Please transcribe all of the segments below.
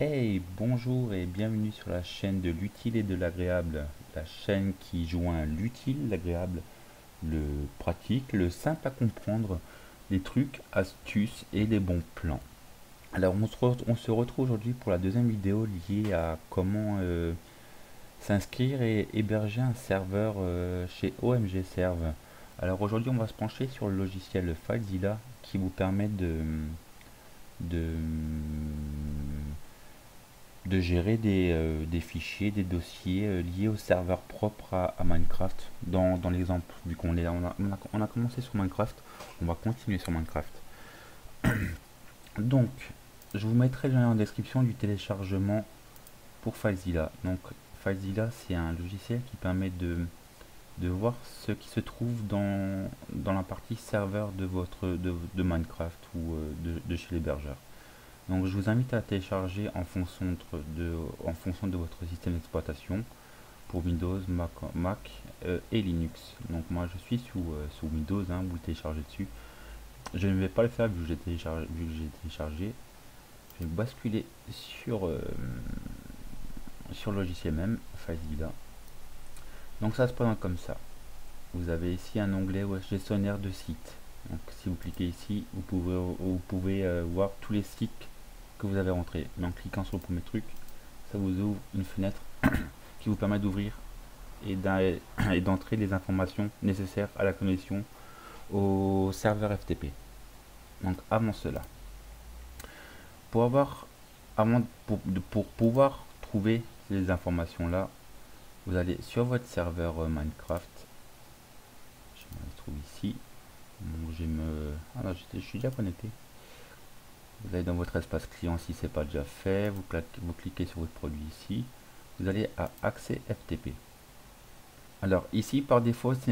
Hey, bonjour et bienvenue sur la chaîne de l'utile et de l'agréable, la chaîne qui joint l'utile, l'agréable, le pratique, le simple à comprendre, les trucs, astuces et les bons plans. Alors on se retrouve aujourd'hui pour la deuxième vidéo liée à comment s'inscrire et héberger un serveur chez OMG Serve. Alors aujourd'hui on va se pencher sur le logiciel FileZilla qui vous permet de de gérer des fichiers, des dossiers liés au serveur propre à Minecraft. Dans l'exemple, vu on a commencé sur Minecraft, on va continuer sur Minecraft. Donc, je vous mettrai le lien en description du téléchargement pour FileZilla. Donc, FileZilla, c'est un logiciel qui permet de voir ce qui se trouve dans la partie serveur de Minecraft ou de chez l'hébergeur. Donc je vous invite à télécharger en fonction de votre système d'exploitation pour Windows, Mac et Linux. Donc moi je suis sous Windows, hein, vous le téléchargez dessus. Je ne vais pas le faire vu que j'ai téléchargé. Je vais basculer sur le logiciel même, FileZilla. Donc ça se présente comme ça. Vous avez ici un onglet gestionnaire de sites. Donc si vous cliquez ici, vous pouvez voir tous les sites que vous avez rentrés. Mais en cliquant sur le premier truc, ça vous ouvre une fenêtre qui vous permet d'ouvrir et d'entrer les informations nécessaires à la connexion au serveur FTP. Donc avant cela, pour avoir pour pouvoir trouver ces informations là, vous allez sur votre serveur Minecraft. Je me trouve ici. Donc, je suis déjà connecté. Vous allez dans votre espace client si ce n'est pas déjà fait, vous cliquez sur votre produit ici, vous allez à accès FTP. Alors ici par défaut ce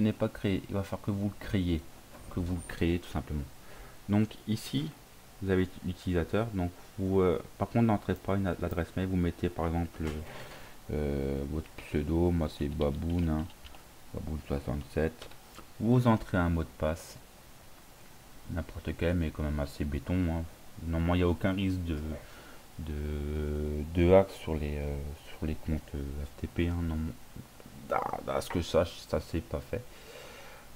n'est pas créé, il va falloir que vous le créez tout simplement. Donc ici vous avez l'utilisateur, donc vous par contre n'entrez pas l'adresse mail, vous mettez par exemple votre pseudo, moi c'est Baboun, hein, Baboun67, vous entrez un mot de passe n'importe quel mais quand même assez béton, hein. Normalement il n'y a aucun risque de hack sur les comptes FTP, hein, non. À ce que ça c'est pas fait.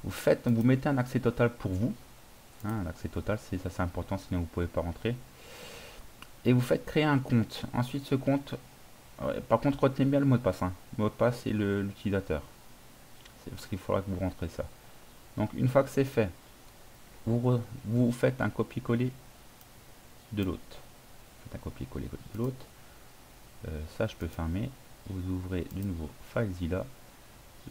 Vous mettez un accès total pour vous, hein, un accès total c'est important, sinon vous pouvez pas rentrer, et vous faites créer un compte. Ensuite ce compte, par contre retenez bien le mot de passe, hein. Le mot de passe c'est l'utilisateur, c'est parce qu'il faudra que vous rentrez ça. Donc une fois que c'est fait, vous faites un copier-coller de l'autre. Faites un copier-coller de l'autre. Ça je peux fermer. Vous ouvrez de nouveau FileZilla.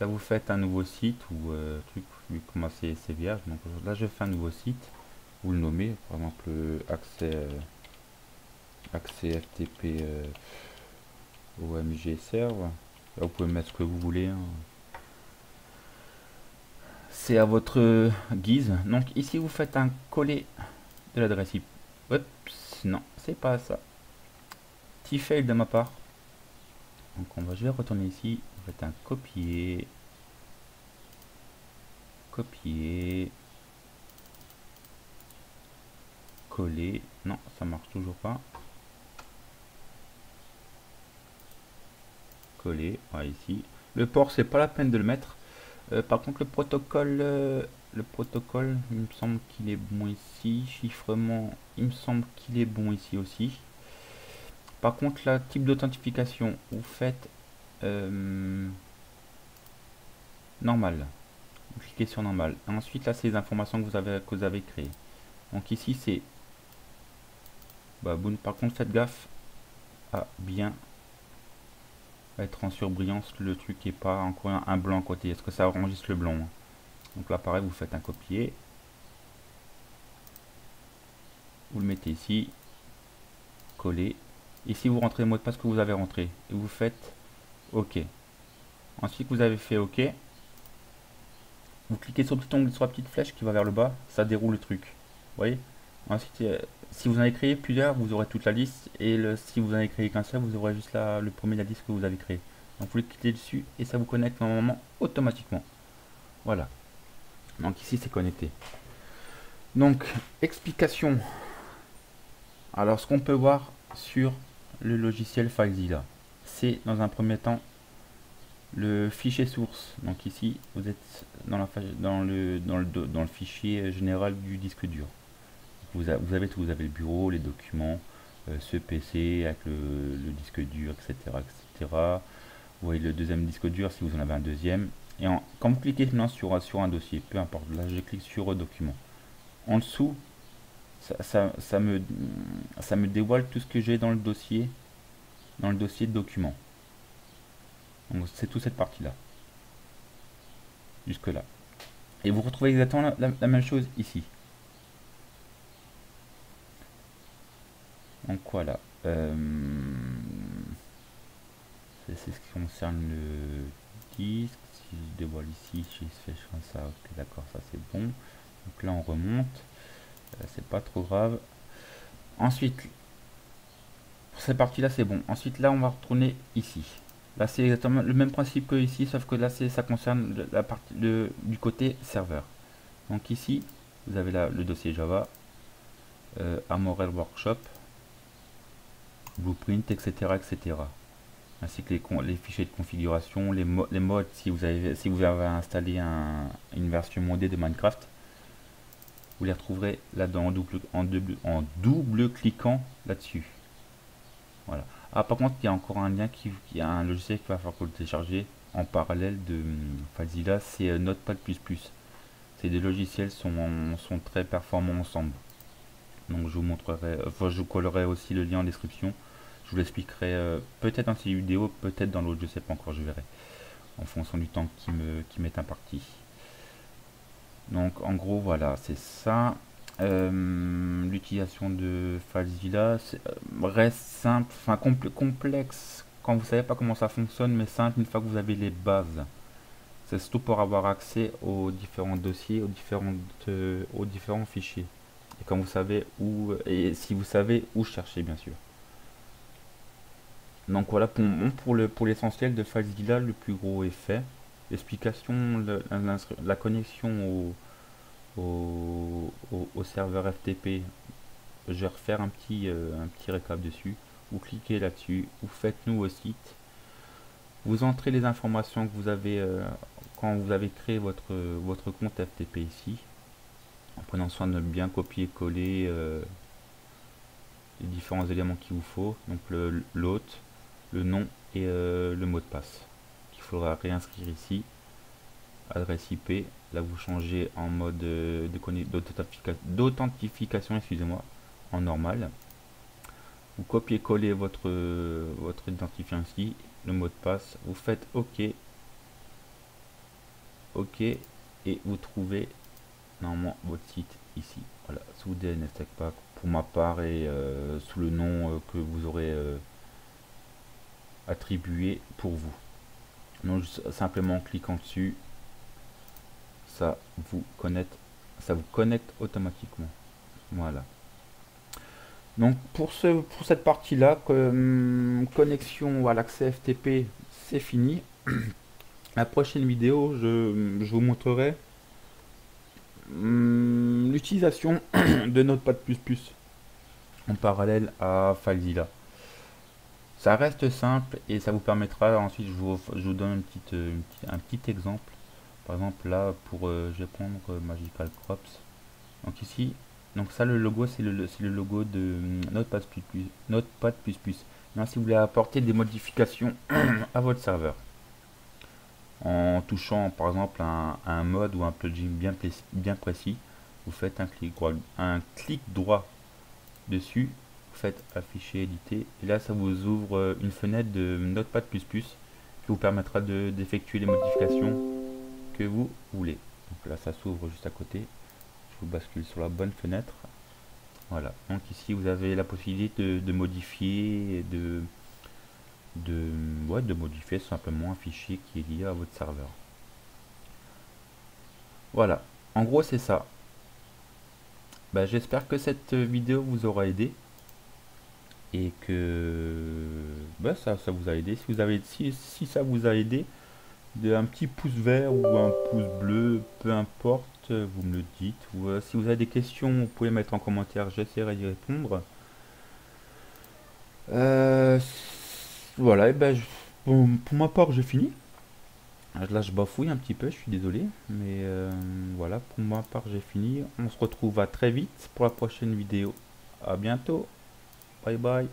Là vous faites un nouveau site ou truc, vu comment c'est vierge. Donc là je fais un nouveau site. Vous le nommez, par exemple accès FTP OMG serve. Là vous pouvez mettre ce que vous voulez, hein. C'est à votre guise. Donc ici vous faites un coller de l'adresse IP. Oups, non, c'est pas ça. Petit fail de ma part. Donc je vais retourner ici. Vous faites un copier. Copier. Coller. Non, ça marche toujours pas. Coller. Voilà, ici. Le port, c'est pas la peine de le mettre. Par contre, le protocole, il me semble qu'il est bon ici. Chiffrement, il me semble qu'il est bon ici aussi. Par contre, la type d'authentification, vous faites normal. Vous cliquez sur normal. Et ensuite, là, c'est les informations que vous avez créées. Donc ici, c'est Baboun. Par contre, faites gaffe à bien être en surbrillance, le truc est pas encore un blanc à côté. Est-ce que ça enregistre le blanc? Donc là, pareil, vous faites un copier. Vous le mettez ici. Coller. Ici, vous rentrez le mot de passe que vous avez rentré. Et vous faites OK. Ensuite, vous avez fait OK. Vous cliquez sur le petit onglet, sur la petite flèche qui va vers le bas. Ça déroule le truc. Vous voyez? Ensuite, si vous en avez créé plusieurs, vous aurez toute la liste. Et si vous en avez créé qu'un seul, vous aurez juste le premier de la liste que vous avez créé. Donc vous cliquez dessus et ça vous connecte normalement automatiquement. Voilà. Donc ici c'est connecté. Donc explication. Alors ce qu'on peut voir, sur le logiciel FileZilla. C'est dans un premier temps le fichier source. Donc ici, vous êtes dans le fichier général du disque dur. Vous avez tout, vous avez le bureau, les documents, ce PC avec le disque dur, etc., etc. Vous voyez le deuxième disque dur si vous en avez un deuxième. Et quand vous cliquez maintenant sur un dossier, peu importe, là je clique sur document. En dessous, ça me dévoile tout ce que j'ai dans le dossier de document. Donc c'est toute cette partie là, jusque là. Et vous retrouvez exactement la même chose ici. Donc voilà. C'est ce qui concerne le disque. Si je dévoile ici, je fais ça, ok d'accord, ça c'est bon. Donc là on remonte, c'est pas trop grave. Ensuite, pour cette partie là c'est bon. Ensuite là on va retourner ici. Là c'est exactement le même principe que ici, sauf que là ça concerne la partie du côté serveur. Donc ici vous avez là le dossier Java, Armorel Workshop, Blueprint, etc., etc. Ainsi que les fichiers de configuration, les modes si vous avez installé une version modée de Minecraft. Vous les retrouverez là-dedans en double cliquant là-dessus. Voilà. Ah, par contre, il y a encore un lien qui a un logiciel qui va falloir que vous le téléchargez en parallèle de FileZilla, c'est Notepad++. Ces deux logiciels sont très performants ensemble. Donc je vous montrerai, enfin je vous collerai aussi le lien en description. Je vous l'expliquerai peut-être dans cette vidéo, peut-être dans l'autre, je sais pas encore, je verrai. En fonction du temps qui m'est imparti. Donc en gros voilà, c'est ça. L'utilisation de FileZilla reste simple, enfin complexe quand vous savez pas comment ça fonctionne, mais simple une fois que vous avez les bases. C'est surtout pour avoir accès aux différents dossiers, aux différents fichiers. Et quand vous savez et si vous savez où chercher bien sûr. Donc voilà pour l'essentiel de FileZilla, le plus gros est fait. L'explication, la connexion au serveur FTP, je vais refaire un petit récap dessus. Vous cliquez là-dessus, vous faites nouveau site, vous entrez les informations que vous avez quand vous avez créé votre compte FTP ici, en prenant soin de bien copier-coller les différents éléments qu'il vous faut, donc l'hôte, le nom et le mot de passe qu'il faudra réinscrire ici. Adresse IP, là vous changez en mode d'authentification, excusez-moi, en normal. Vous copiez-coller votre identifiant ici, le mot de passe, vous faites OK, OK, et vous trouvez normalement votre site ici. Voilà, sous DNS Pack pour ma part et sous le nom que vous aurez attribué pour vous. Donc simplement en cliquant dessus, ça vous connecte automatiquement. Voilà. Donc pour cette partie là, connexion à l'accès FTP, c'est fini. La prochaine vidéo, je vous montrerai l'utilisation de Notepad++ en parallèle à FileZilla. Ça reste simple et ça vous permettra ensuite, je vous donne un petit exemple. Par exemple là, je vais prendre Magical Crops. Donc ici, donc ça le logo c'est le logo de Notepad++. Maintenant si vous voulez apporter des modifications à votre serveur, en touchant par exemple un mode ou un plugin bien précis, vous faites un clic droit dessus, vous faites afficher, éditer, et là ça vous ouvre une fenêtre de Notepad++ qui vous permettra d'effectuer les modifications que vous voulez. Donc là ça s'ouvre juste à côté, je vous bascule sur la bonne fenêtre. Voilà, donc ici vous avez la possibilité de modifier, de modifier simplement un fichier qui est lié à votre serveur. Voilà, en gros c'est ça. Bah, j'espère que cette vidéo vous aura aidé et que bah, ça vous a aidé. Si ça vous a aidé, un petit pouce vert ou un pouce bleu, peu importe, vous me le dites. Ou si vous avez des questions, vous pouvez mettre en commentaire, j'essaierai d'y répondre. Euh, voilà, et ben, pour ma part, j'ai fini. Là, je bafouille un petit peu, je suis désolé. Mais voilà, pour ma part, j'ai fini. On se retrouve à très vite pour la prochaine vidéo. À bientôt. Bye bye.